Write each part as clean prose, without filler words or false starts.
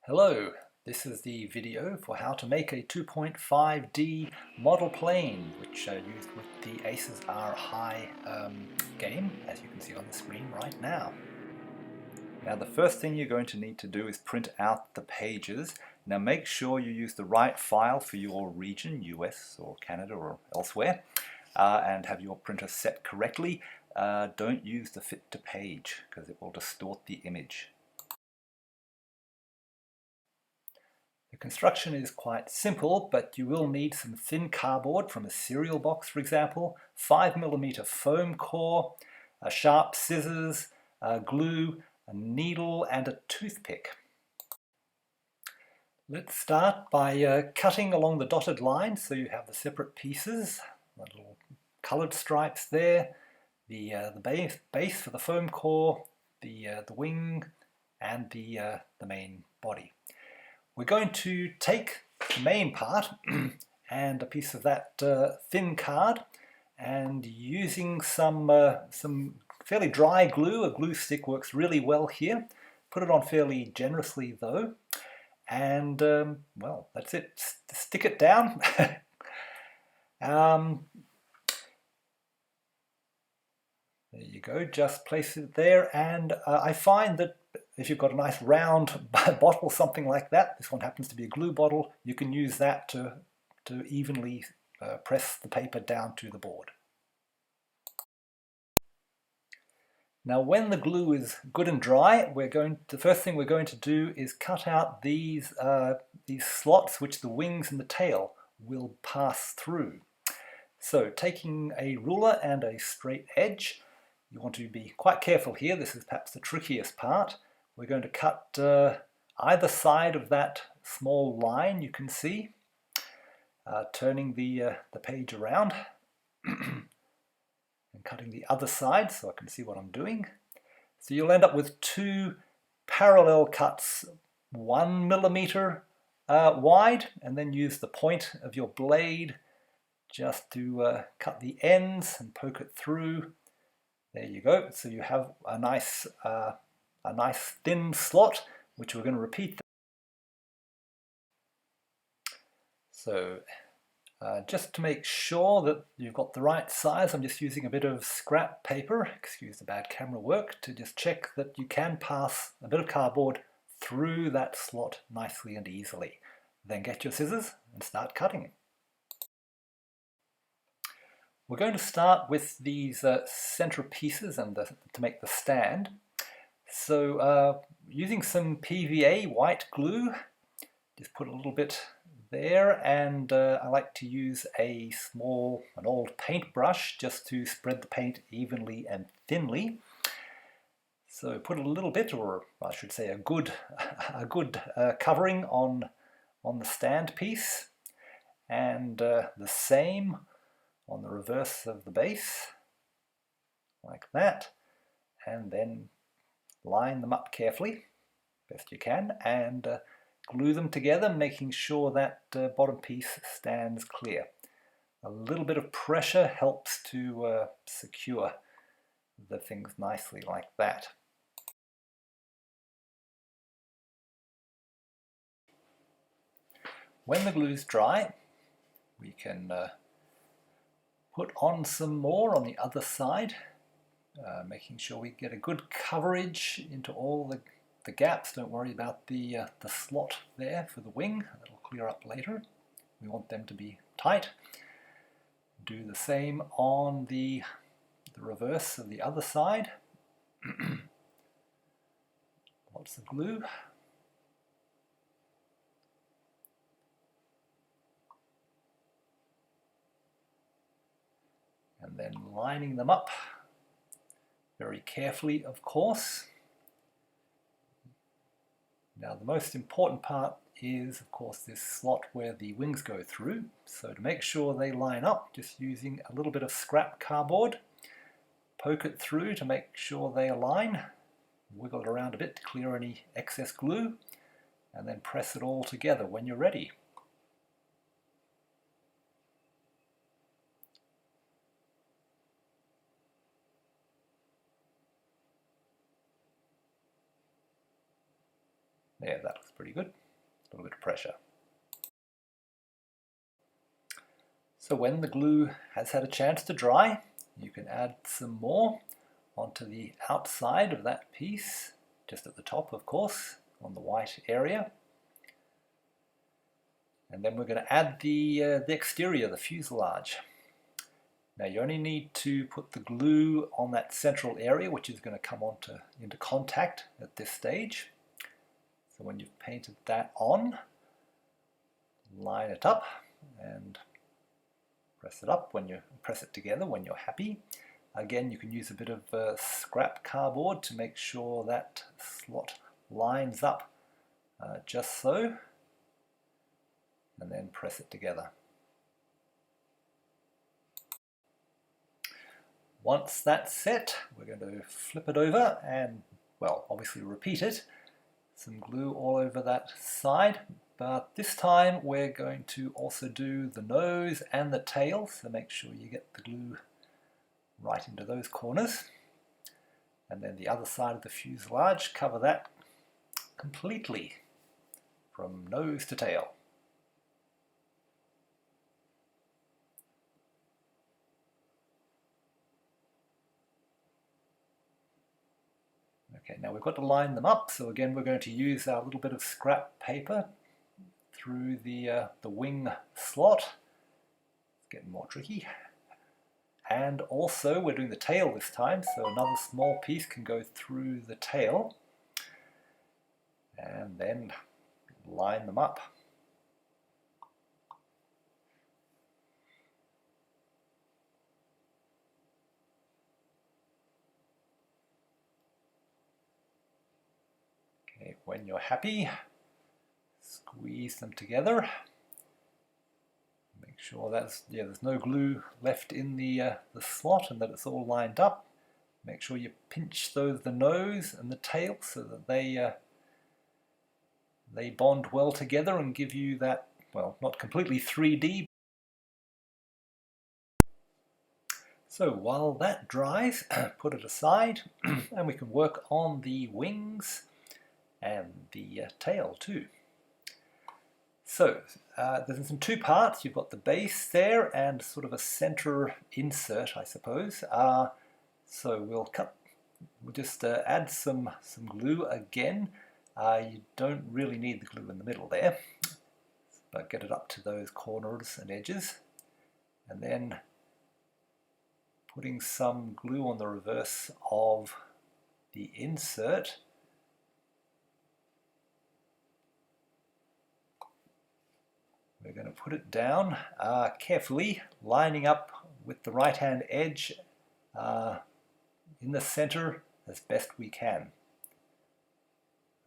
Hello, this is the video for how to make a 2.5D model plane, which used with the Aces Are High game, as you can see on the screen right now. Now the first thing you're going to need to do is print out the pages. Now make sure you use the right file for your region, US or Canada or elsewhere, and have your printer set correctly. Don't use the fit to page because it will distort the image. The construction is quite simple, but you will need some thin cardboard from a cereal box, for example, 5mm foam core, sharp scissors, glue, a needle and a toothpick. Let's start by cutting along the dotted line so you have the separate pieces, the little coloured stripes there, the base for the foam core, the wing and the main body. We're going to take the main part and a piece of that thin card, and using some fairly dry glue, a glue stick works really well here. Put it on fairly generously though, and well, that's it. Stick it down. There you go, just place it there, and I find that if you've got a nice round bottle, something like that, this one happens to be a glue bottle, you can use that to evenly press the paper down to the board. Now when the glue is good and dry, the first thing we're going to do is cut out these slots which the wings and the tail will pass through. So taking a ruler and a straight edge, you want to be quite careful here, this is perhaps the trickiest part. We're going to cut either side of that small line you can see, turning the page around and cutting the other side so I can see what I'm doing. So you'll end up with two parallel cuts, 1mm wide, and then use the point of your blade just to cut the ends and poke it through. There you go. So you have a nice thin slot, which we're going to repeat. So just to make sure that you've got the right size, I'm just using a bit of scrap paper, excuse the bad camera work, to just check that you can pass a bit of cardboard through that slot nicely and easily. Then get your scissors and start cutting. We're going to start with these center pieces and to make the stand. So using some PVA white glue, just put a little bit there, and I like to use an old paintbrush just to spread the paint evenly and thinly. So put a little bit, or I should say a good covering on the stand piece, and the same on the reverse of the base, like that, and then line them up carefully, best you can, and glue them together, making sure that bottom piece stands clear. A little bit of pressure helps to secure the things nicely like that. When the glue's dry, we can put on some more on the other side, making sure we get a good coverage into all the gaps. Don't worry about the slot there for the wing, that'll clear up later. We want them to be tight. Do the same on the reverse of the other side. Lots of glue. And then lining them up very carefully, of course. Now the most important part is, of course, this slot where the wings go through. So to make sure they line up, just using a little bit of scrap cardboard, poke it through to make sure they align, wiggle it around a bit to clear any excess glue, and then press it all together when you're ready. There, that looks pretty good. A little bit of pressure. So when the glue has had a chance to dry, you can add some more onto the outside of that piece, just at the top, of course, on the white area. And then we're going to add the exterior, the fuselage. Now you only need to put the glue on that central area, which is going to come into contact at this stage. So when you've painted that on, line it up and press it up when you press it together when you're happy. Again, you can use a bit of scrap cardboard to make sure that slot lines up just so, and then press it together. Once that's set, we're going to flip it over and, well, obviously repeat it. Some glue all over that side, but this time we're going to also do the nose and the tail, so make sure you get the glue right into those corners. And then the other side of the fuselage, cover that completely from nose to tail. Okay, now we've got to line them up, so again we're going to use our little bit of scrap paper through the wing slot. It's getting more tricky. And also we're doing the tail this time, so another small piece can go through the tail. And then line them up. Okay, when you're happy, squeeze them together. Make sure there's no glue left in the slot and that it's all lined up. Make sure you pinch the nose and the tail so that they bond well together and give you that, well, not completely 3D. So while that dries, put it aside and we can work on the wings and the tail too. So there's in two parts. You've got the base there and sort of a center insert, I suppose. So we'll just add some glue again. You don't really need the glue in the middle there, but get it up to those corners and edges, and then putting some glue on the reverse of the insert. We're going to put it down carefully, lining up with the right hand edge in the center as best we can.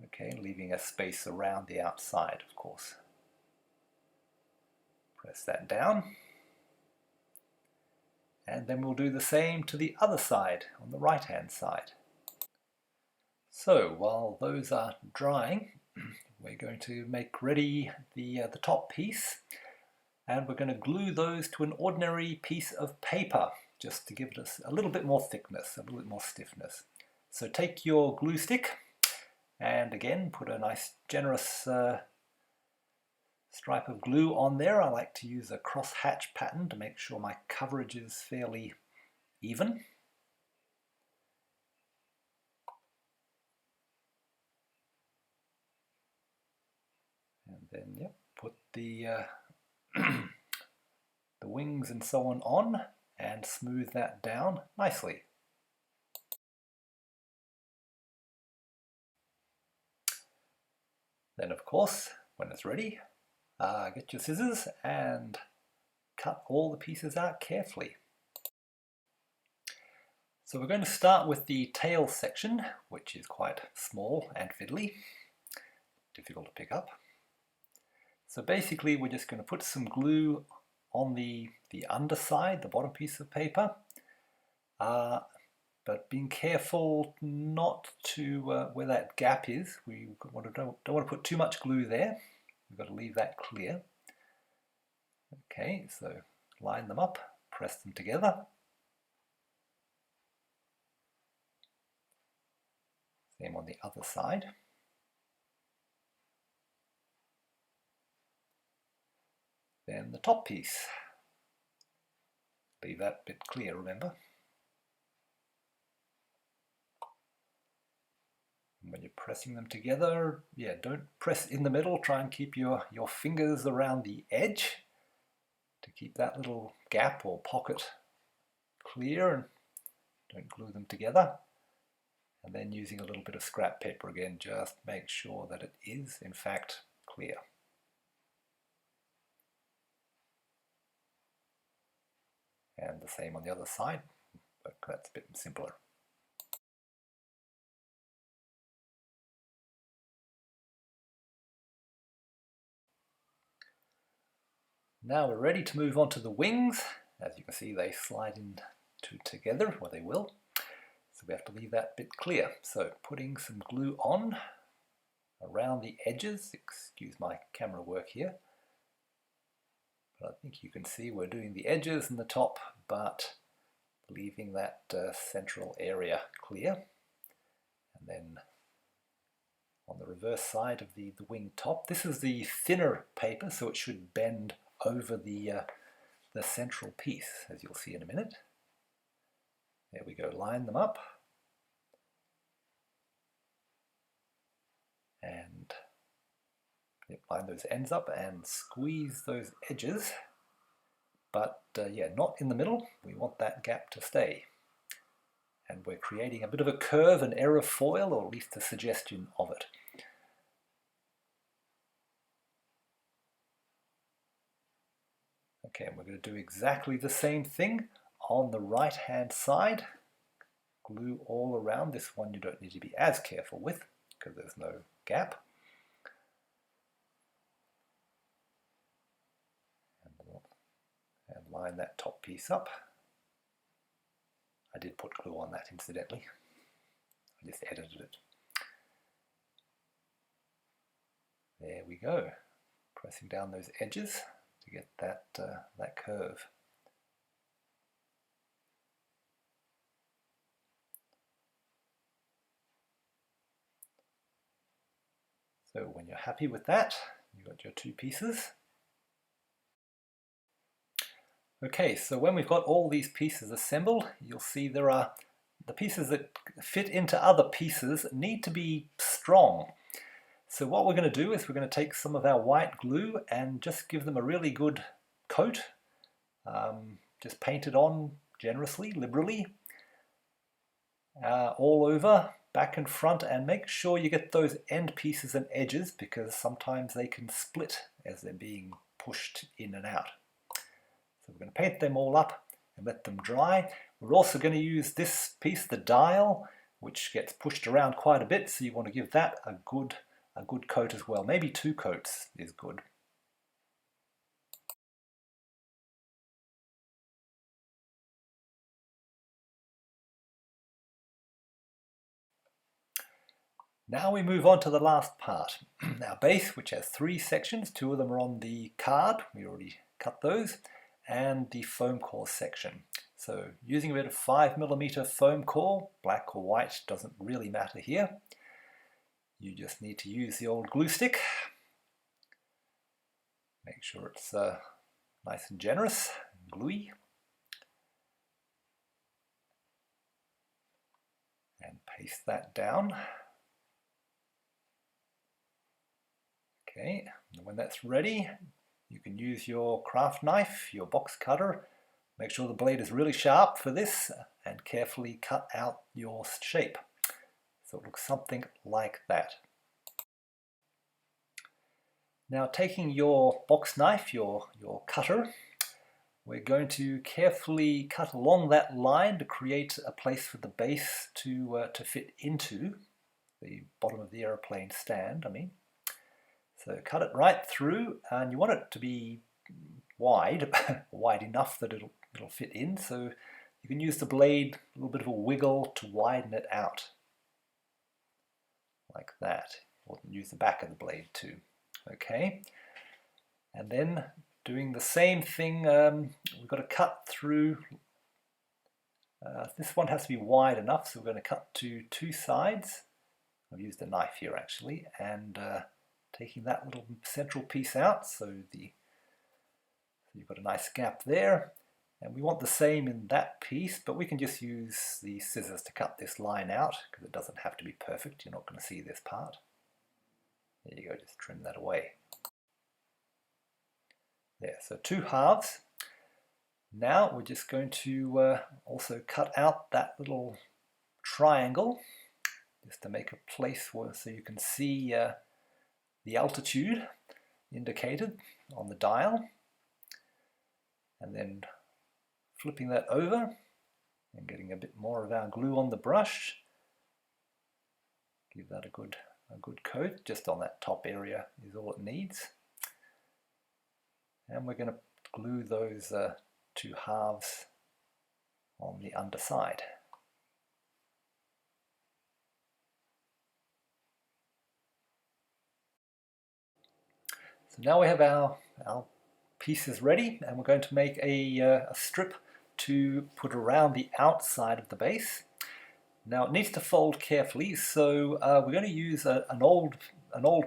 Okay, leaving a space around the outside, of course. Press that down. And then we'll do the same to the other side, on the right hand side. So while those are drying, we're going to make ready the top piece, and we're going to glue those to an ordinary piece of paper just to give it a little bit more thickness, a little bit more stiffness. So take your glue stick and again put a nice generous stripe of glue on there. I like to use a cross-hatch pattern to make sure my coverage is fairly even. And then put the the wings and so on and smooth that down nicely. Then of course, when it's ready, get your scissors and cut all the pieces out carefully. So we're going to start with the tail section, which is quite small and fiddly, difficult to pick up. So basically we're just going to put some glue on the underside, the bottom piece of paper, but being careful not to, where that gap is, we don't want to put too much glue there. We've got to leave that clear. Okay, so line them up, press them together. Same on the other side. then the top piece. Leave that bit clear, remember. And when you're pressing them together, yeah, don't press in the middle. Try and keep your fingers around the edge to keep that little gap or pocket clear, and don't glue them together. And then using a little bit of scrap paper again, just make sure that it is in fact clear. And the same on the other side, but that's a bit simpler. Now we're ready to move on to the wings. As you can see, they slide in together, or they will. So we have to leave that bit clear. So putting some glue on around the edges. Excuse my camera work here. But I think you can see we're doing the edges and the top, but leaving that central area clear. And then on the reverse side of the wing top, this is the thinner paper, so it should bend over the central piece, as you'll see in a minute. There we go, line them up. And line those ends up and squeeze those edges. But yeah, not in the middle. We want that gap to stay. And we're creating a bit of a curve, an aerofoil, or at least a suggestion of it. Okay, and we're going to do exactly the same thing on the right hand side. Glue all around. This one you don't need to be as careful with because there's no gap. And line that top piece up. I did put glue on that incidentally. I just edited it. There we go. Pressing down those edges to get that, that curve. So when you're happy with that, you've got your two pieces. Okay, so when we've got all these pieces assembled, you'll see there are the pieces that fit into other pieces need to be strong. So what we're going to do is we're going to take some of our white glue and just give them a really good coat. Just paint it on generously, liberally, all over, back and front, and make sure you get those end pieces and edges because sometimes they can split as they're being pushed in and out. So we're going to paint them all up and let them dry. We're also going to use this piece, the dial, which gets pushed around quite a bit, so you want to give that a good coat as well. Maybe 2 coats is good. Now we move on to the last part. Our base, which has 3 sections, 2 of them are on the card, we already cut those, and the foam core section. So using a bit of 5mm foam core, black or white, doesn't really matter here. You just need to use the old glue stick. Make sure it's nice and generous and gluey. And paste that down. Okay, and when that's ready, you can use your craft knife, your box cutter. Make sure the blade is really sharp for this and carefully cut out your shape. So it looks something like that. Now taking your box knife, your cutter, we're going to carefully cut along that line to create a place for the base to fit into, the bottom of the aeroplane stand, I mean. So cut it right through, and you want it to be wide, wide enough that it'll fit in, so you can use the blade, a little bit of a wiggle to widen it out, like that. Or use the back of the blade too. Okay, and then doing the same thing, we've got to cut through, this one has to be wide enough, so we're going to cut to 2 sides. I've used a knife here actually, and taking that little central piece out, so the You've got a nice gap there, and we want the same in that piece, but we can just use the scissors to cut this line out because it doesn't have to be perfect. You're not going to see this part. There you go, just trim that away. There, so 2 halves. Now we're just going to also cut out that little triangle just to make a place where, so you can see the altitude indicated on the dial, and then flipping that over and getting a bit more of our glue on the brush. Give that a good coat just on that top area is all it needs. And we're going to glue those 2 halves on the underside. So now we have our pieces ready, and we're going to make a strip to put around the outside of the base. Now it needs to fold carefully, so we're going to use an old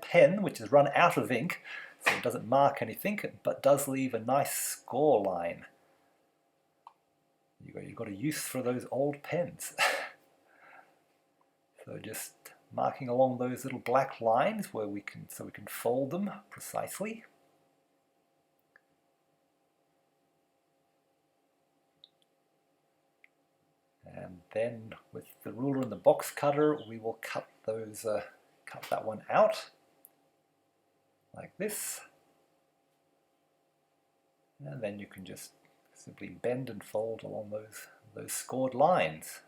pen which has run out of ink, so it doesn't mark anything, but does leave a nice score line. You've got a use for those old pens. So just marking along those little black lines where we can fold them precisely. And then with the ruler and the box cutter, we will cut that one out like this. And then you can just simply bend and fold along those scored lines.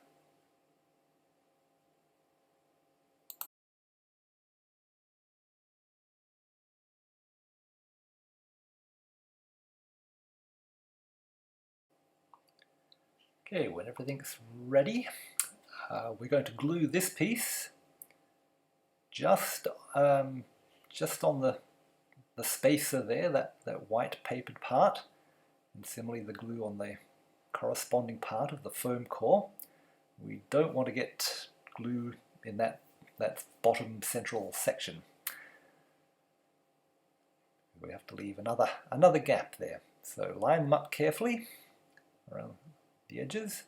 Okay, when everything's ready, we're going to glue this piece just on the spacer there, that white papered part, and similarly the glue on the corresponding part of the foam core. We don't want to get glue in that bottom central section. We have to leave another gap there. So line them up carefully around the edges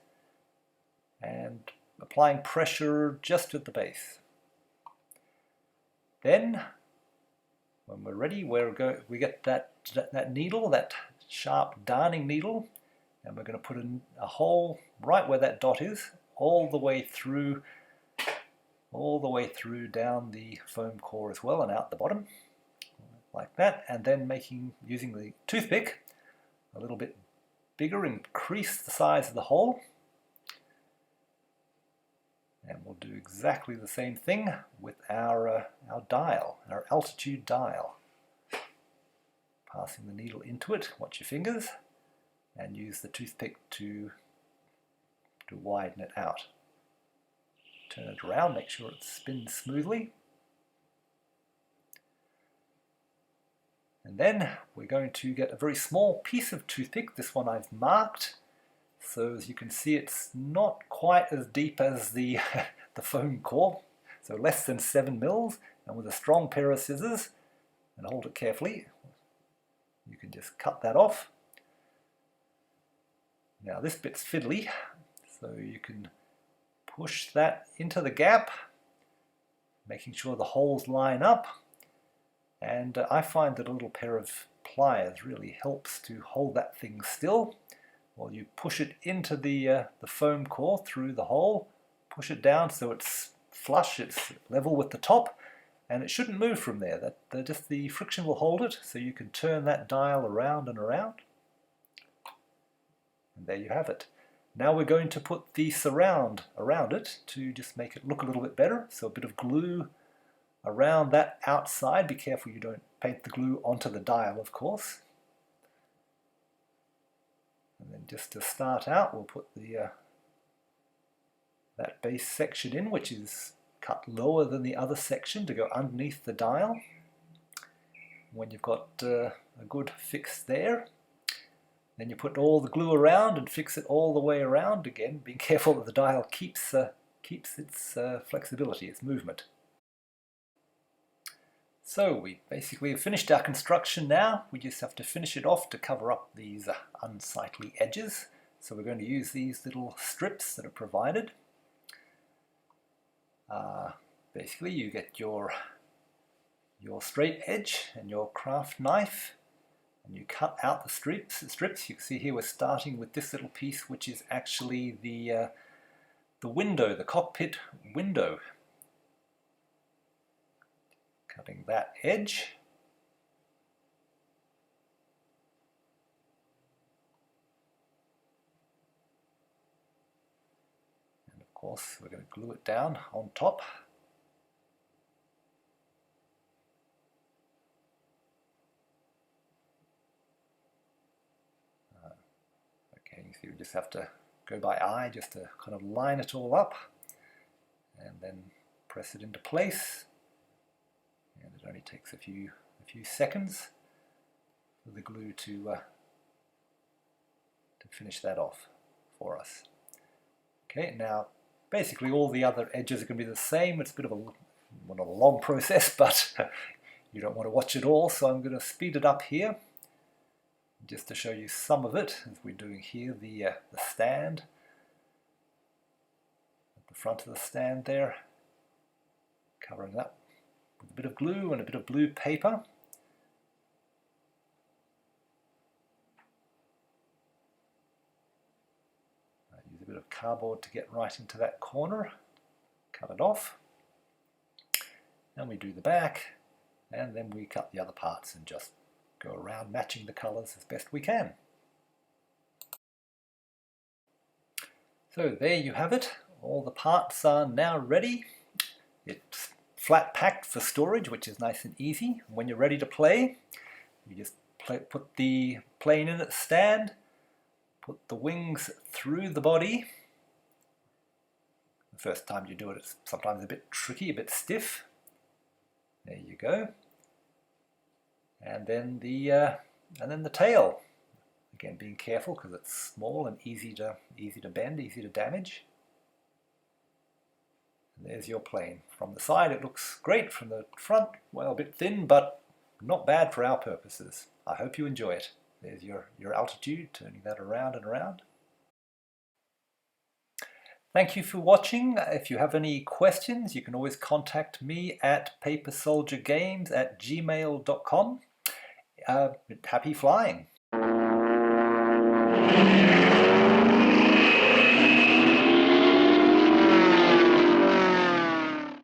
and applying pressure just at the base. Then when we're ready, we get that needle, that sharp darning needle, and we're going to put in a hole right where that dot is, all the way through down the foam core as well and out the bottom, like that, and then using the toothpick a little bit bigger, increase the size of the hole, and we'll do exactly the same thing with our dial, our altitude dial. Passing the needle into it, watch your fingers, and use the toothpick to widen it out. Turn it around, make sure it spins smoothly. And then we're going to get a very small piece of toothpick. This one I've marked, so as you can see it's not quite as deep as the foam core, so less than 7 mils, and with a strong pair of scissors, and hold it carefully, you can just cut that off. Now this bit's fiddly, so you can push that into the gap, making sure the holes line up. And I find that a little pair of pliers really helps to hold that thing still while you push it into the foam core through the hole. Push it down so it's flush, it's level with the top, and it shouldn't move from there. Just the friction will hold it, so you can turn that dial around and around. And there you have it. Now we're going to put the surround around it to just make it look a little bit better. So a bit of glue around that outside. Be careful you don't paint the glue onto the dial, of course. And then just to start out, we'll put that base section in, which is cut lower than the other section to go underneath the dial. When you've got a good fix there, then you put all the glue around and fix it all the way around again, being careful that the dial keeps its flexibility, its movement. So we basically have finished our construction now. We just have to finish it off to cover up these unsightly edges. So we're going to use these little strips that are provided. Basically you get your straight edge and your craft knife, and you cut out the strips. You can see here we're starting with this little piece, which is actually the window, the cockpit window. Cutting that edge. And of course we're going to glue it down on top. Okay, you see we just have to go by eye just to kind of line it all up and then press it into place. And it only takes a few seconds for the glue to finish that off for us. Okay, now basically all the other edges are going to be the same. It's a bit of not a long process, but you don't want to watch it all, so I'm going to speed it up here just to show you some of it, as we're doing here, the stand. At the front of the stand there, covering that with a bit of glue and a bit of blue paper. Use a bit of cardboard to get right into that corner. Cut it off. And we do the back, and then we cut the other parts and just go around matching the colours as best we can. So there you have it. All the parts are now ready. It's flat packed for storage, which is nice and easy. When you're ready to play, you just put the plane in its stand, put the wings through the body. The first time you do it, it's sometimes a bit tricky, a bit stiff. There you go. And then the tail. Again, being careful because it's small and easy to bend, easy to damage. There's your plane. From the side it looks great, from the front, well, a bit thin, but not bad for our purposes. I hope you enjoy it. There's your altitude, turning that around and around. Thank you for watching. If you have any questions, you can always contact me at papersoliergames@gmail.com. Happy flying!